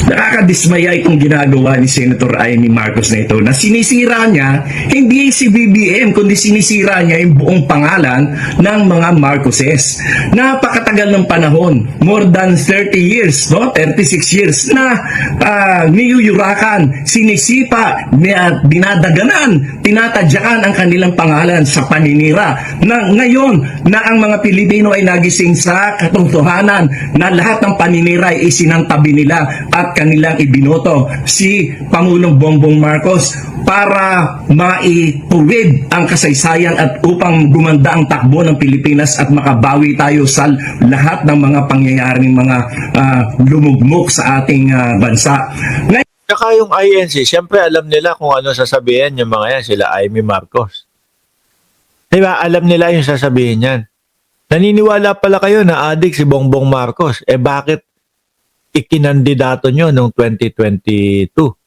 Nakakadismaya itong ginagawa ni Senator Amy Marcos na ito, na sinisira niya hindi si BBM kundi sinisira niya yung buong pangalan ng mga Marcoses. Napakatagal ng panahon, more than 30 years, no? 36 years na niyuyurakan, sinisipa, dinadaganan, tinatadyakan ang kanilang pangalan sa paninira. Na ngayon na ang mga Pilipino ay nagising sa katotohanan na lahat ng paninira ay isinantabi nila at kanilang ibinoto si Pangulong Bongbong Marcos para maituwid ang kasaysayan at upang gumanda ang takbo ng Pilipinas at makabawi tayo sa lahat ng mga pangyayaring mga lumugmok sa ating bansa. Saka yung INC, siyempre alam nila kung ano sasabihin yung mga yan, sila Amy Marcos. Diba, alam nila yung sasabihin yan. Naniniwala pala kayo na adik si Bongbong Marcos. Bakit ikinandidato nyo noong 2022?